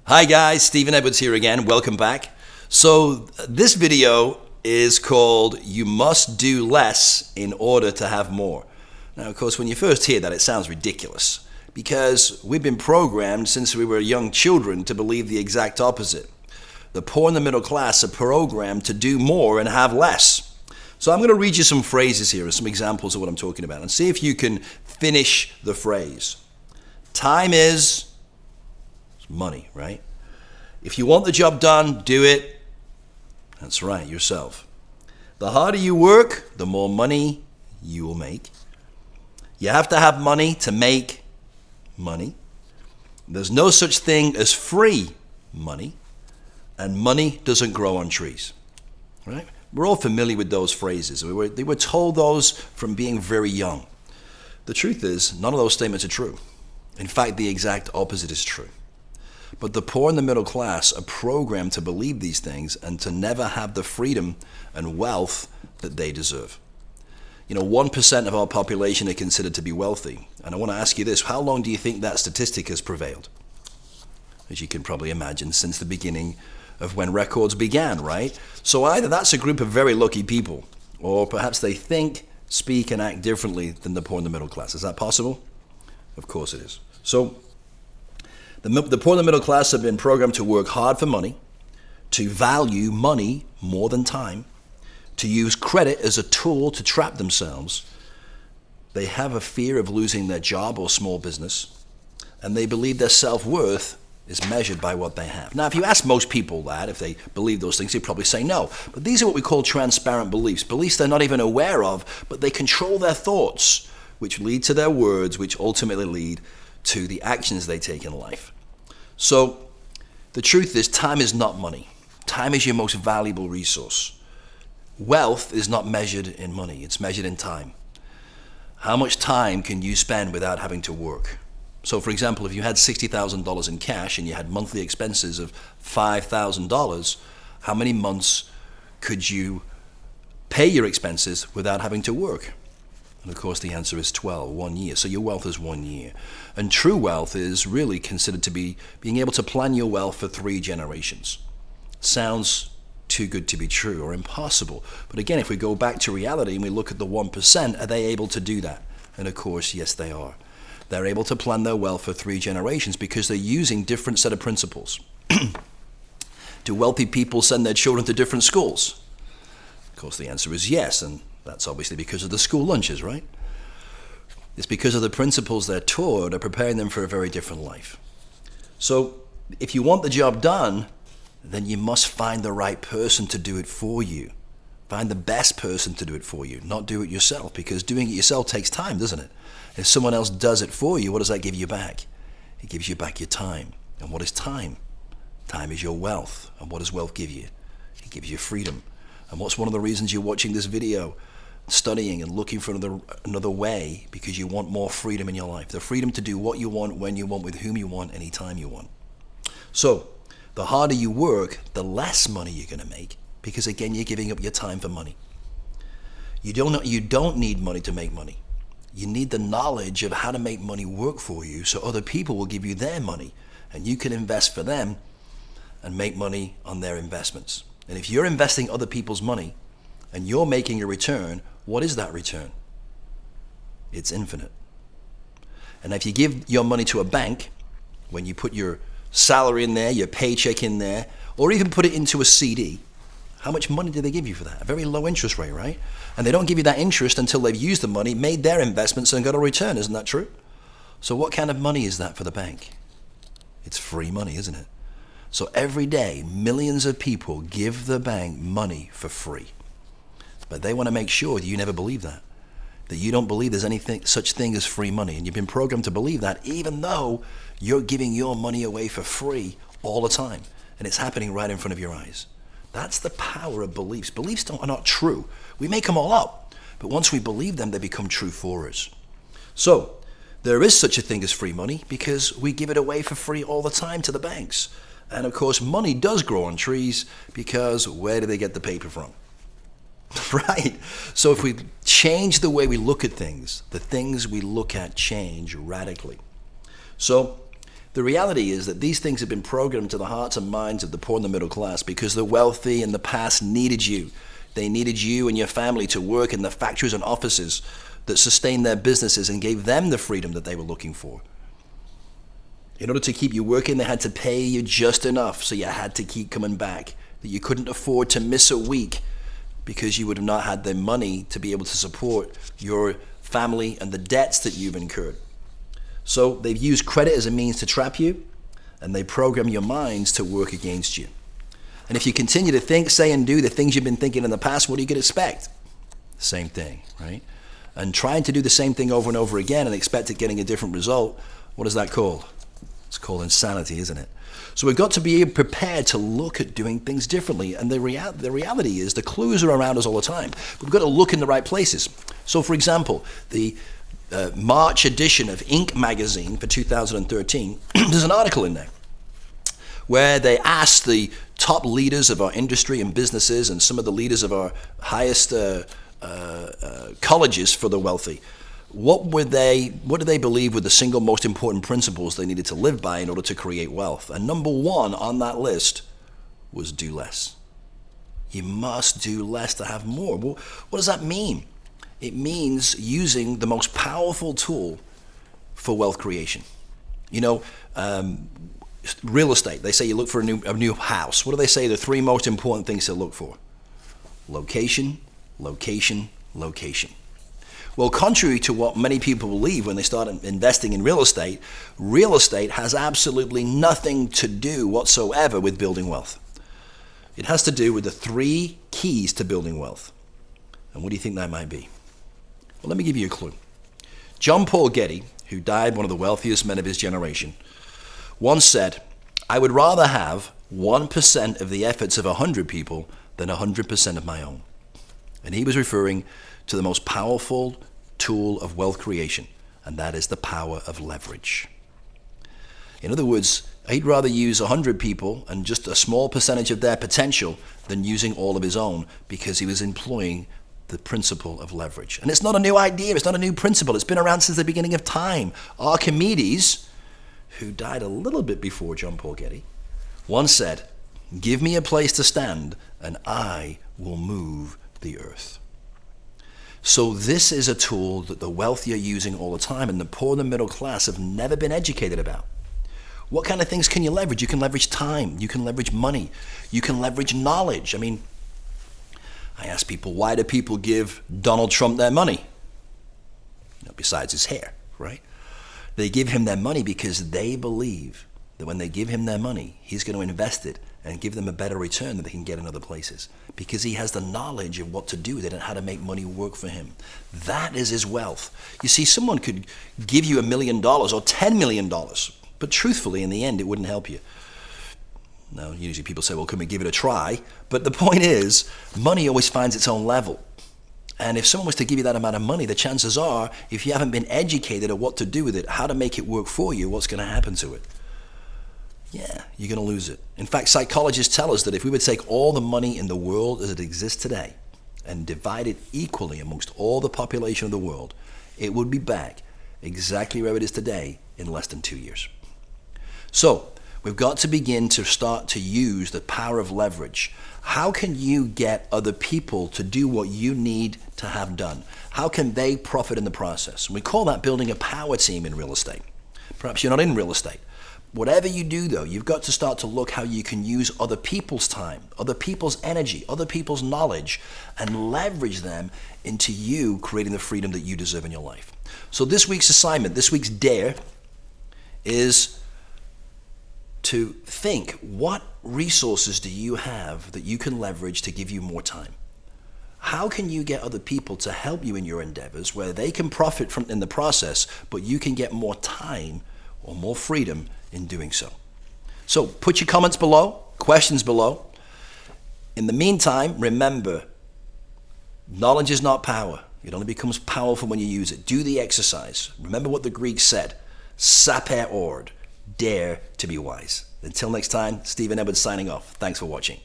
Hi guys, Stephen Edwards here again. Welcome back. So this video is called You Must Do Less in Order to Have More. Now of course when you first hear that it sounds ridiculous because we've been programmed since we were young children to believe the exact opposite. The poor and the middle class are programmed to do more and have less. So I'm going to read you some phrases here and some examples of what I'm talking about and see if you can finish the phrase. Time is money, right? If you want the job done, do it. That's right, yourself. The harder you work, the more money you will make. You have to have money to make money. There's no such thing as free money, and money doesn't grow on trees, right? We're all familiar with those phrases. They were told those from being very young. The truth is, none of those statements are true. In fact, the exact opposite is true. But the poor and the middle class are programmed to believe these things and to never have the freedom and wealth that they deserve. 1% of our population are considered to be wealthy. And I want to ask you this, how long do you think that statistic has prevailed? As you can probably imagine, since the beginning of when records began, right? So either that's a group of very lucky people, or perhaps they think, speak, and act differently than the poor and the middle class. Is that possible? Of course it is. So the poor and the middle class have been programmed to work hard for money, to value money more than time, to use credit as a tool to trap themselves. They have a fear of losing their job or small business, and they believe their self-worth is measured by what they have. Now, if you ask most people that, if they believe those things, they'd probably say no. But these are what we call transparent beliefs, beliefs they're not even aware of, but they control their thoughts, which lead to their words, which ultimately lead to the actions they take in life. So the truth is, time is not money. Time is your most valuable resource. Wealth is not measured in money, it's measured in time. How much time can you spend without having to work? So for example, if you had $60,000 in cash and you had monthly expenses of $5,000, how many months could you pay your expenses without having to work? And of course the answer is 12, 1 year. So your wealth is 1 year. And true wealth is really considered to be being able to plan your wealth for 3 generations. Sounds too good to be true or impossible. But again, if we go back to reality and we look at the 1%, are they able to do that? And of course, yes, they are. They're able to plan their wealth for 3 generations because they're using different set of principles. Do wealthy people send their children to different schools? Of course, the answer is yes, and that's obviously because of the school lunches, right? It's because of the principles they're taught are preparing them for a very different life. So if you want the job done, then you must find the right person to do it for you. Find the best person to do it for you, not do it yourself, because doing it yourself takes time, doesn't it? If someone else does it for you, what does that give you back? It gives you back your time. And what is time? Time is your wealth. And what does wealth give you? It gives you freedom. And what's one of the reasons you're watching this video? Studying and looking for another way, because you want more freedom in your life. The freedom to do what you want, when you want, with whom you want, anytime you want. So the harder you work, the less money you're going to make, because again, you're giving up your time for money. You don't need money to make money. You need the knowledge of how to make money work for you, so other people will give you their money and you can invest for them and make money on their investments. And if you're investing other people's money and you're making a return, what is that return? It's infinite. And if you give your money to a bank, when you put your salary in there, your paycheck in there, or even put it into a CD, how much money do they give you for that? A very low interest rate, right? And they don't give you that interest until they've used the money, made their investments, and got a return. Isn't that true? So what kind of money is that for the bank? It's free money, isn't it? So every day, millions of people give the bank money for free. But they want to make sure that you never believe that you don't believe there's anything such thing as free money. And you've been programmed to believe that, even though you're giving your money away for free all the time. And it's happening right in front of your eyes. That's the power of beliefs. Beliefs are not true. We make them all up. But once we believe them, they become true for us. So there is such a thing as free money because we give it away for free all the time to the banks. And of course, money does grow on trees because where do they get the paper from? Right? So if we change the way we look at things, the things we look at change radically. So The reality is that these things have been programmed to the hearts and minds of the poor and the middle class because the wealthy in the past needed you. They needed you and your family to work in the factories and offices that sustained their businesses and gave them the freedom that they were looking for. In order to keep you working, they had to pay you just enough, so you had to keep coming back, that you couldn't afford to miss a week because you would have not had the money to be able to support your family and the debts that you've incurred. So they've used credit as a means to trap you, and they program your minds to work against you. And if you continue to think, say, and do the things you've been thinking in the past, what are you going to expect? Same thing, right? And trying to do the same thing over and over again and expect it getting a different result, what is that called? It's called insanity, isn't it? So we've got to be prepared to look at doing things differently. And the reality is the clues are around us all the time. We've got to look in the right places. So for example, the March edition of Inc. magazine for 2013, there's an article in there where they asked the top leaders of our industry and businesses and some of the leaders of our highest colleges for the wealthy, what do they believe were the single most important principles they needed to live by in order to create wealth? And number one on that list was do less. You must do less to have more. Well, what does that mean? It means using the most powerful tool for wealth creation. You know, real estate, they say you look for a new house. What do they say the three most important things to look for? Location, location, location. Well, contrary to what many people believe when they start investing in real estate has absolutely nothing to do whatsoever with building wealth. It has to do with the three keys to building wealth. And what do you think that might be? Well, let me give you a clue. John Paul Getty, who died one of the wealthiest men of his generation, once said, "I would rather have 1% of the efforts of 100 people than 100% of my own." And he was referring to the most powerful tool of wealth creation, and that is the power of leverage. In other words, he'd rather use 100 people and just a small percentage of their potential than using all of his own, because he was employing the principle of leverage. And it's not a new idea, it's not a new principle, it's been around since the beginning of time. Archimedes, who died a little bit before John Paul Getty, once said, "Give me a place to stand and I will move the earth." So this is a tool that the wealthy are using all the time, and the poor and the middle class have never been educated about. What kind of things can you leverage? You can leverage time, you can leverage money, you can leverage knowledge. I mean, I ask people, why do people give Donald Trump their money? You know, besides his hair, right? They give him their money because they believe that when they give him their money, he's going to invest it and give them a better return than they can get in other places, because he has the knowledge of what to do with it and how to make money work for him. That is his wealth. You see, someone could give you $1 million or $10 million, but truthfully, in the end, it wouldn't help you. Now, usually people say, well, can we give it a try? But the point is, money always finds its own level. And if someone was to give you that amount of money, the chances are, if you haven't been educated on what to do with it, how to make it work for you, what's going to happen to it? Yeah, you're going to lose it. In fact, psychologists tell us that if we would take all the money in the world as it exists today and divide it equally amongst all the population of the world, it would be back exactly where it is today in less than 2 years. So, we've got to begin to start to use the power of leverage. How can you get other people to do what you need to have done? How can they profit in the process? And we call that building a power team in real estate. Perhaps you're not in real estate. Whatever you do, though, you've got to start to look how you can use other people's time, other people's energy, other people's knowledge, and leverage them into you creating the freedom that you deserve in your life. So this week's assignment, this week's dare, is to think, what resources do you have that you can leverage to give you more time? How can you get other people to help you in your endeavors where they can profit from in the process, but you can get more time or more freedom in doing so? So put your comments below, questions below. In the meantime, remember, knowledge is not power. It only becomes powerful when you use it. Do the exercise. Remember what the Greeks said, saper ord, dare to be wise. Until next time, Stephen Edwards signing off. Thanks for watching.